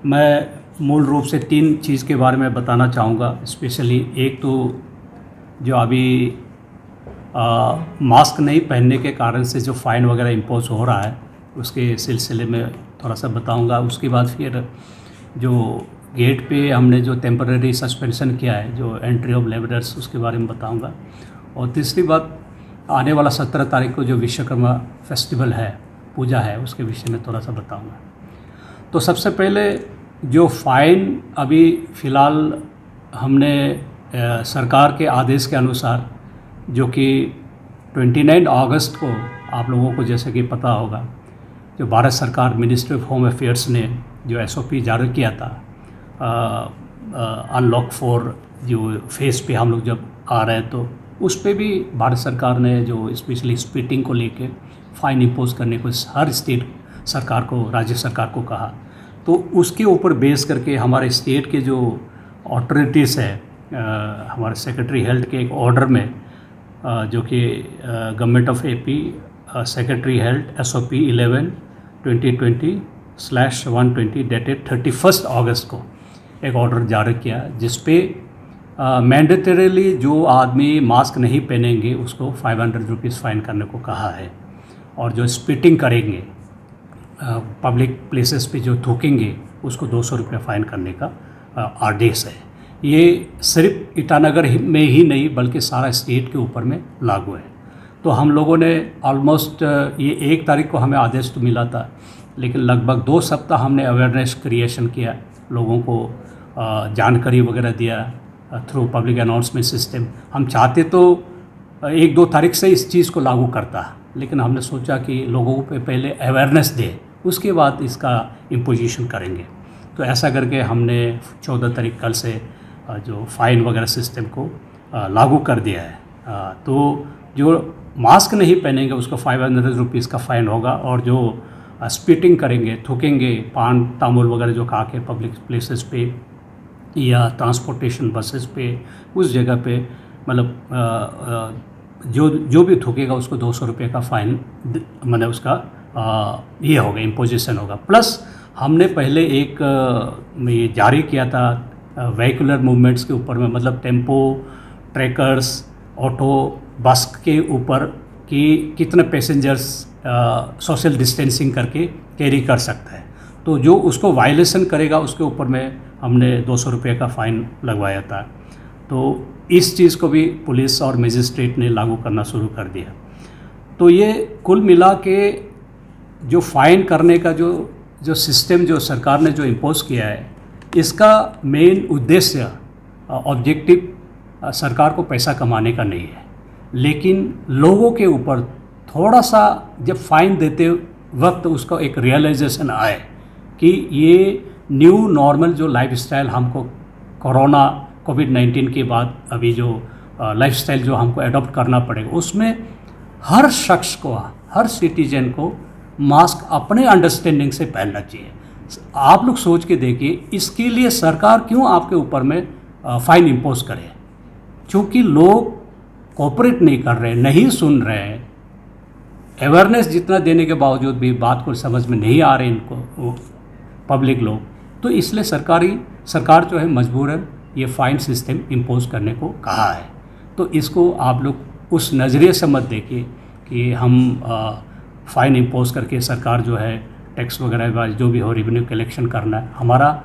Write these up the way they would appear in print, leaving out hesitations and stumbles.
मैं मूल रूप से 3 चीज़ के बारे में बताना चाहूँगा स्पेशली। एक तो जो अभी मास्क नहीं पहनने के कारण से जो फ़ाइन वगैरह इम्पोज हो रहा है उसके सिलसिले में थोड़ा सा बताऊँगा। उसके बाद फिर जो गेट पे हमने जो टेम्पररी सस्पेंशन किया है, जो एंट्री ऑफ लेबरर्स, उसके बारे में बताऊँगा। और तीसरी बात, आने वाला 17 तारीख को जो विश्वकर्मा फेस्टिवल है, पूजा है, उसके विषय में थोड़ा सा बताऊँगा। तो सबसे पहले जो फ़ाइन अभी फ़िलहाल हमने सरकार के आदेश के अनुसार, जो कि 29 अगस्त को आप लोगों को जैसे कि पता होगा, जो भारत सरकार मिनिस्ट्री ऑफ होम अफेयर्स ने जो SOP जारी किया था अनलॉक 4 जो फेज़ पे हम लोग जब आ रहे हैं, तो उस पे भी भारत सरकार ने जो स्पेशली स्पीटिंग को लेके फ़ाइन इम्पोज करने को हर स्टेट सरकार को, राज्य सरकार को कहा। तो उसके ऊपर बेस करके हमारे स्टेट के जो ऑथोरिटीज़ है, हमारे सेक्रेटरी हेल्थ के एक ऑर्डर में जो कि government of AP secretary health SOP 11/2020/120 dated 31 अगस्त को एक ऑर्डर जारी किया, जिस पे मैंडेटरीली जो आदमी मास्क नहीं पहनेंगे उसको 500 रुपीज़ फ़ाइन करने को कहा है। और जो स्पिटिंग करेंगे, पब्लिक प्लेसेस पे जो थूकेंगे, उसको 200 रुपये फ़ाइन करने का आदेश है। ये सिर्फ ईटानगर में ही नहीं बल्कि सारा स्टेट के ऊपर में लागू है। तो हम लोगों ने ऑलमोस्ट ये 1 तारीख को हमें आदेश तो मिला था, लेकिन लगभग 2 सप्ताह हमने अवेयरनेस क्रिएशन किया, लोगों को जानकारी वगैरह दिया थ्रू पब्लिक अनाउंसमेंट सिस्टम। हम चाहते तो 1-2 तारीख से इस चीज़ को लागू करता, लेकिन हमने सोचा कि लोगों पे पहले अवेयरनेस दे, उसके बाद इसका इम्पोजिशन करेंगे। तो ऐसा करके हमने 14 तारीख कल से जो फ़ाइन वगैरह सिस्टम को लागू कर दिया है। तो जो मास्क नहीं पहनेंगे उसको 500 रुपीज़ का फ़ाइन होगा, और जो स्पिटिंग करेंगे, थूकेंगे, पान तामुल वगैरह जो खा के पब्लिक प्लेसेस पे या ट्रांसपोर्टेशन बसेस पे, उस जगह पे मतलब जो भी थूकेगा उसको 200 रुपये का फ़ाइन मतलब उसका ये होगा, इम्पोजिशन होगा। प्लस हमने पहले एक ये जारी किया था व्हीकुलर मूवमेंट्स के ऊपर में, मतलब टेम्पो, ट्रैकर्स, ऑटो, बस के ऊपर कि कितने पैसेंजर्स सोशल डिस्टेंसिंग करके कैरी कर सकता है। तो जो उसको वायलेशन करेगा उसके ऊपर में हमने 200 रुपये का फ़ाइन लगवाया था। तो इस चीज़ को भी पुलिस और मजिस्ट्रेट ने लागू करना शुरू कर दिया। तो ये कुल मिला के जो फ़ाइन करने का जो सिस्टम जो सरकार ने जो इम्पोज किया है, इसका मेन उद्देश्य ऑब्जेक्टिव सरकार को पैसा कमाने का नहीं है, लेकिन लोगों के ऊपर थोड़ा सा जब फ़ाइन देते वक्त उसका एक रियलाइजेशन आए कि ये न्यू नॉर्मल जो लाइफस्टाइल हमको कोरोना कोविड-19 के बाद अभी जो लाइफस्टाइल जो हमको अडॉप्ट करना पड़ेगा, उसमें हर शख्स को, हर सिटीजन को मास्क अपने अंडरस्टैंडिंग से पहनना चाहिए। आप लोग सोच के देखिए, इसके लिए सरकार क्यों आपके ऊपर में फ़ाइन इम्पोज करे? क्योंकि लोग कोऑपरेट नहीं कर रहे, नहीं सुन रहे हैं, अवेयरनेस जितना देने के बावजूद भी बात को समझ में नहीं आ रहे इनको पब्लिक लोग। तो इसलिए सरकार जो है मजबूरन ये फ़ाइन सिस्टम इम्पोज करने को कहा है। तो इसको आप लोग उस नज़रिए से मत देखिए कि हम फ़ाइन इम्पोज करके सरकार जो है टैक्स वगैरह जो भी हो रेवेन्यू कलेक्शन करना है, हमारा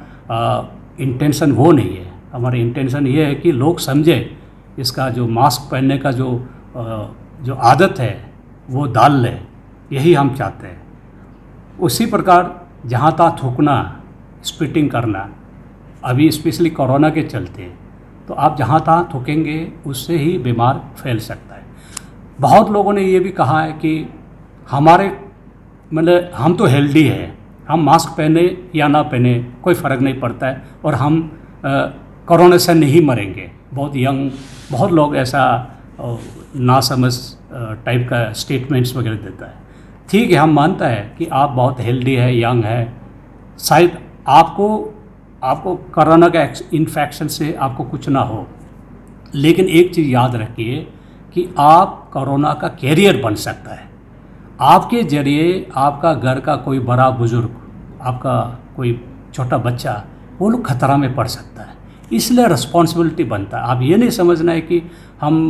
इंटेंशन वो नहीं है। हमारा इंटेंशन ये है कि लोग समझे इसका जो मास्क पहनने का जो आदत है वो डाल ले, यही हम चाहते हैं। उसी प्रकार जहाँ तहाँ थूकना, स्पिटिंग करना, अभी स्पेशली कोरोना के चलते तो आप जहाँ तहाँ थूकेंगे उससे ही बीमार फैल सकता है। बहुत लोगों ने ये भी कहा है कि हमारे मतलब हम तो हेल्दी है, हम मास्क पहने या ना पहने कोई फ़र्क नहीं पड़ता है, और हम कोरोना से नहीं मरेंगे। बहुत यंग, बहुत लोग ऐसा नासमझ टाइप का स्टेटमेंट्स वगैरह देता है। ठीक है, हम मानता है कि आप बहुत हेल्दी है, यंग है, शायद आपको कोरोना का इन्फेक्शन से आपको कुछ ना हो, लेकिन एक चीज़ याद रखिए कि आप कोरोना का कैरियर बन सकता है। आपके ज़रिए आपका घर का कोई बड़ा बुजुर्ग, आपका कोई छोटा बच्चा, वो लोग खतरा में पड़ सकता है। इसलिए रिस्पॉन्सिबिलिटी बनता है। आप ये नहीं समझना है कि हम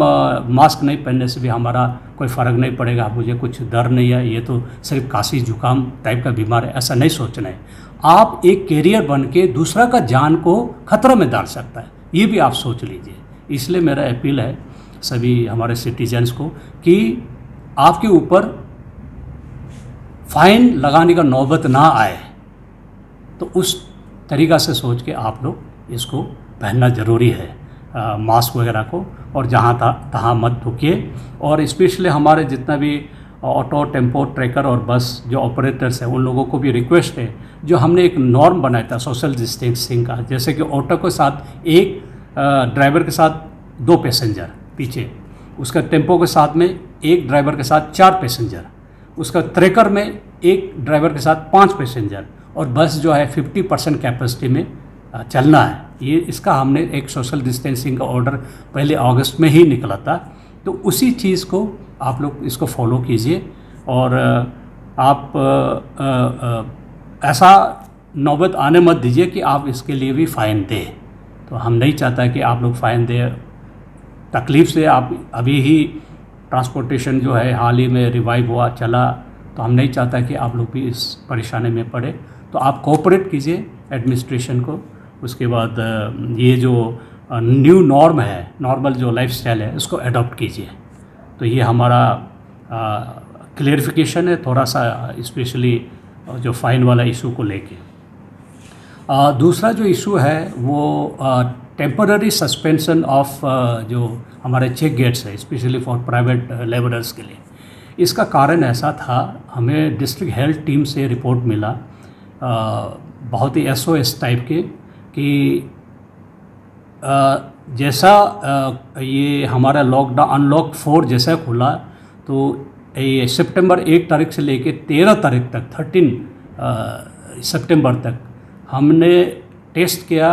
मास्क नहीं पहनने से भी हमारा कोई फ़र्क नहीं पड़ेगा, मुझे कुछ डर नहीं है, ये तो सिर्फ खांसी जुकाम टाइप का बीमार है, ऐसा नहीं सोचना है। आप एक कैरियर बन के दूसरा का जान को खतरा में डाल सकता है, ये भी आप सोच लीजिए। इसलिए मेरा अपील है सभी हमारे सिटीजन्स को कि आपके ऊपर फाइन लगाने का नौबत ना आए, तो उस तरीक़ा से सोच के आप लोग इसको पहनना ज़रूरी है, मास्क वगैरह को, और जहाँ तहाँ मत थूकिए। और स्पेशली हमारे जितना भी ऑटो, टेम्पो, ट्रैकर और बस जो ऑपरेटर्स हैं, उन लोगों को भी रिक्वेस्ट है, जो हमने एक नॉर्म बनाया था सोशल डिस्टेंसिंग का, जैसे कि ऑटो के साथ एक ड्राइवर के साथ 2 पैसेंजर पीछे, उसका टेम्पो के साथ में एक ड्राइवर के साथ 4 पैसेंजर, उसका ट्रैकर में एक ड्राइवर के साथ 5 पैसेंजर, और बस जो है 50% कैपेसिटी में चलना है। ये इसका हमने एक सोशल डिस्टेंसिंग का ऑर्डर पहले अगस्त में ही निकला था, तो उसी चीज़ को आप लोग इसको फॉलो कीजिए। और आप ऐसा नौबत आने मत दीजिए कि आप इसके लिए भी फ़ाइन दें। तो हम नहीं चाहता कि आप लोग फ़ाइन दें। तकलीफ़ से आप अभी ही ट्रांसपोर्टेशन जो है हाल ही में रिवाइव हुआ चला, तो हम नहीं चाहता कि आप लोग भी इस परेशानी में पड़े। तो आप कोऑपरेट कीजिए एडमिनिस्ट्रेशन को। उसके बाद ये जो न्यू नॉर्म है, नॉर्मल जो लाइफस्टाइल है, उसको अडॉप्ट कीजिए। तो ये हमारा क्लियरिफिकेशन है थोड़ा सा, स्पेशली जो फ़ाइन वाला इशू को लेके। दूसरा जो इशू है वो टेम्पररी सस्पेंशन ऑफ जो हमारे चेक गेट्स है, स्पेशली फॉर प्राइवेट लेबरर्स के लिए। इसका कारण ऐसा था, हमें डिस्ट्रिक्ट हेल्थ टीम से रिपोर्ट मिला बहुत ही SOS टाइप के कि जैसा ये हमारा लॉकडाउन अनलॉक 4 जैसा खुला, तो ये सितंबर 1 तारीख से लेके 13 तारीख तक 13 सितंबर तक हमने टेस्ट किया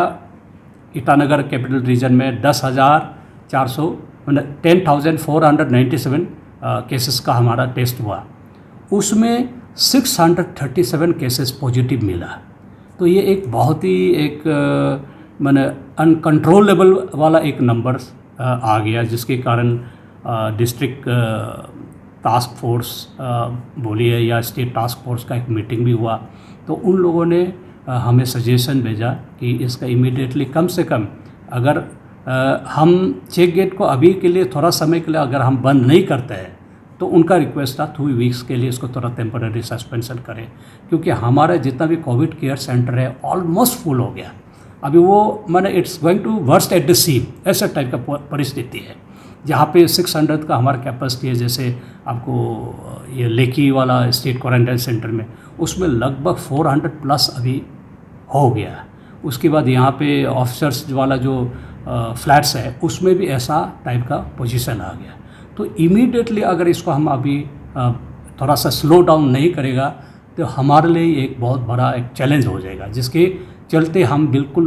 ईटानगर कैपिटल रीजन में 10,400 मतलब 10,497 केसेस का हमारा टेस्ट हुआ। उसमें 637 केसेस पॉजिटिव मिला। तो ये एक बहुत ही एक मैंने अनकंट्रोलेबल वाला एक नंबर आ गया, जिसके कारण डिस्ट्रिक्ट टास्क फोर्स बोलिए या स्टेट टास्क फोर्स का एक मीटिंग भी हुआ। तो उन लोगों ने हमें सजेशन भेजा कि इसका इमीडिएटली कम से कम अगर हम चेक गेट को अभी के लिए थोड़ा समय के लिए अगर हम बंद नहीं करते हैं, तो उनका रिक्वेस्ट था 2 वीक्स के लिए इसको थोड़ा टेम्पररी सस्पेंशन करें, क्योंकि हमारा जितना भी कोविड केयर सेंटर है ऑलमोस्ट फुल हो गया। अभी वो मैंने it's going to worst at the seam, ऐसा टाइप का परिस्थिति है, जहाँ पे 600 का हमारा कैपेसिटी है। जैसे आपको ये लेकी वाला स्टेट क्वारंटाइन सेंटर में, उसमें लगभग 400 प्लस अभी हो गया। उसके बाद यहाँ पे ऑफिसर्स वाला जो फ्लैट्स है, उसमें भी ऐसा टाइप का पोजीशन आ गया। तो इमीडिएटली अगर इसको हम अभी थोड़ा सा स्लो डाउन नहीं करेगा, तो हमारे लिए एक बहुत बड़ा एक चैलेंज हो जाएगा, जिसके चलते हम बिल्कुल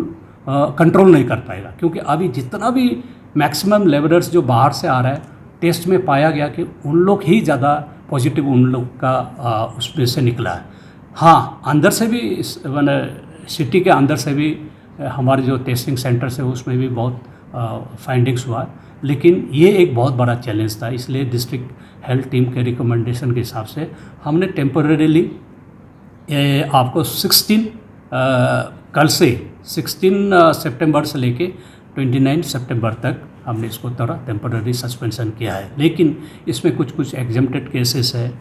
कंट्रोल नहीं कर पाएगा। क्योंकि अभी जितना भी मैक्सिमम लेबरर्स जो बाहर से आ रहा है, टेस्ट में पाया गया कि उन लोग ही ज़्यादा पॉजिटिव उन लोग का उसमें से निकला है। हाँ, अंदर से भी मैंने सिटी के अंदर से भी हमारे जो टेस्टिंग सेंटर्स है उसमें भी बहुत फाइंडिंग्स हुआ, लेकिन ये एक बहुत बड़ा चैलेंज था। इसलिए डिस्ट्रिक्ट हेल्थ टीम के रिकमेंडेशन के हिसाब से हमने टेम्परेरीली आपको 16 कल से 16 सितंबर से लेके 29 सितंबर तक हमने इसको थोड़ा टेम्पररी सस्पेंशन किया है। लेकिन इसमें कुछ एग्जेम्प्टेड केसेस है,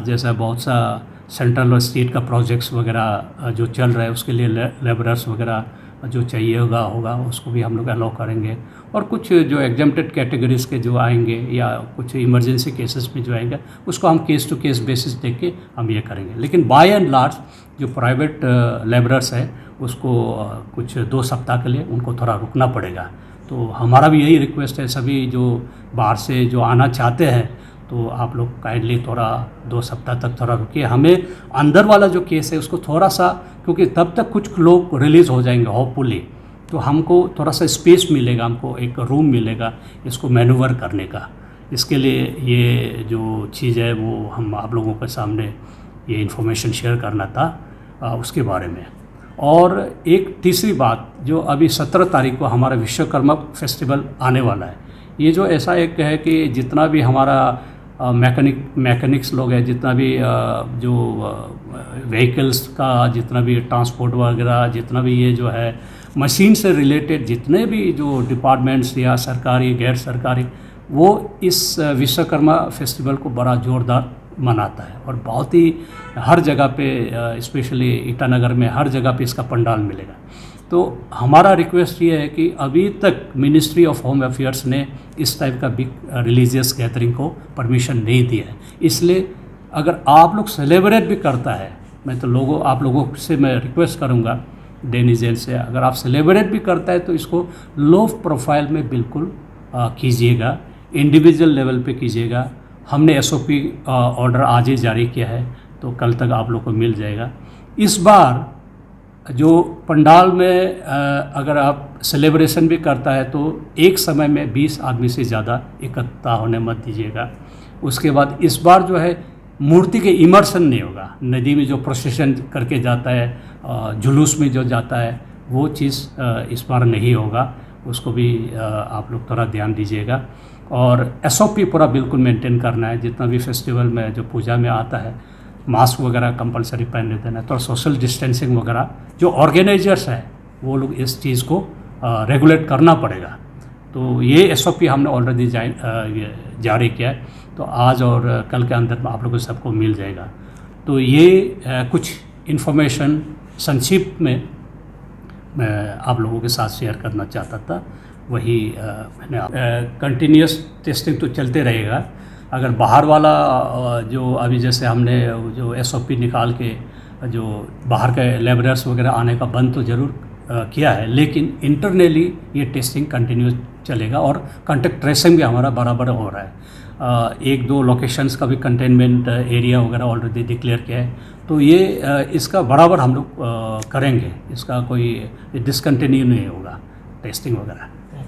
जैसा बहुत सा सेंट्रल और स्टेट का प्रोजेक्ट्स वगैरह जो चल रहा है, उसके लिए लेबरर्स वगैरह जो चाहिए होगा उसको भी हम लोग अलाउ करेंगे। और कुछ जो एग्जेम्प्टेड कैटेगरीज़ के जो आएंगे या कुछ इमरजेंसी केसेस में जो आएंगे, उसको हम केस टू केस बेसिस देख के हम ये करेंगे। लेकिन बाय एंड लार्ज जो प्राइवेट लेबरर्स है, उसको कुछ 2 सप्ताह के लिए उनको थोड़ा रुकना पड़ेगा। तो हमारा भी यही रिक्वेस्ट है, सभी जो बाहर से जो आना चाहते हैं, तो आप लोग काइंडली थोड़ा 2 सप्ताह तक थोड़ा रुकिए। हमें अंदर वाला जो केस है उसको थोड़ा सा, क्योंकि तब तक कुछ लोग रिलीज़ हो जाएंगे होपफुली, तो हमको थोड़ा सा स्पेस मिलेगा, हमको एक रूम मिलेगा इसको मैनूवर करने का। इसके लिए ये जो चीज़ है वो हम आप लोगों के सामने ये इन्फॉर्मेशन शेयर करना था उसके बारे में। और एक तीसरी बात, जो अभी 17 तारीख को हमारा विश्वकर्मा फेस्टिवल आने वाला है, ये जो ऐसा एक है कि जितना भी हमारा मैकेनिक्स लोग हैं, जितना भी जो व्हीकल्स का जितना भी ट्रांसपोर्ट वगैरह, जितना भी ये जो है मशीन से रिलेटेड जितने भी जो डिपार्टमेंट्स या सरकारी गैर सरकारी, वो इस विश्वकर्मा फेस्टिवल को बड़ा ज़ोरदार मनाता है और बहुत ही हर जगह पे, स्पेशली ईटानगर में हर जगह पे इसका पंडाल मिलेगा। तो हमारा रिक्वेस्ट ये है कि अभी तक मिनिस्ट्री ऑफ होम अफेयर्स ने इस टाइप का बिग रिलीजियस गैदरिंग को परमिशन नहीं दिया है। इसलिए अगर आप लोग सेलिब्रेट भी करता है, मैं तो आप लोगों से मैं रिक्वेस्ट करूँगा डेनिजन से, अगर आप सेलिब्रेट भी करता है तो इसको लो प्रोफाइल में बिल्कुल कीजिएगा, इंडिविजुअल लेवल पे कीजिएगा। हमने SOP ऑर्डर आज ही जारी किया है, तो कल तक आप लोग को मिल जाएगा। इस बार जो पंडाल में अगर आप सेलिब्रेशन भी करता है तो एक समय में 20 आदमी से ज़्यादा इकट्ठा होने मत दीजिएगा। उसके बाद इस बार जो है मूर्ति के इमर्शन नहीं होगा, नदी में जो प्रोसेशन करके जाता है, जुलूस में जो जाता है, वो चीज़ इस बार नहीं होगा। उसको भी आप लोग थोड़ा ध्यान दीजिएगा। और SOP पूरा बिल्कुल मेंटेन करना है। जितना भी फेस्टिवल में जो पूजा में आता है, मास्क वगैरह कंपलसरी पहनने देना है, तो सोशल डिस्टेंसिंग वगैरह जो ऑर्गेनाइजर्स हैं वो लोग इस चीज़ को रेगुलेट करना पड़ेगा। तो ये SOP हमने ऑलरेडी जारी किया है, तो आज और कल के अंदर आप लोगों को सबको मिल जाएगा। तो ये कुछ इन्फॉर्मेशन संक्षिप्त में मैं आप लोगों के साथ शेयर करना चाहता था। वही मैंने कंटिन्यूस टेस्टिंग तो चलते रहेगा। अगर बाहर वाला जो अभी जैसे हमने जो SOP निकाल के जो बाहर के लेबरर्स वगैरह आने का बंद तो ज़रूर किया है, लेकिन इंटरनली ये टेस्टिंग कंटिन्यूस चलेगा और कॉन्टैक्ट ट्रेसिंग भी हमारा बराबर हो रहा है। 1-2 लोकेशंस का भी कंटेनमेंट एरिया वगैरह ऑलरेडी डिक्लेयर किया है। तो ये इसका बराबर हम लोग करेंगे, इसका कोई डिसकंटिन्यू नहीं होगा टेस्टिंग वगैरह।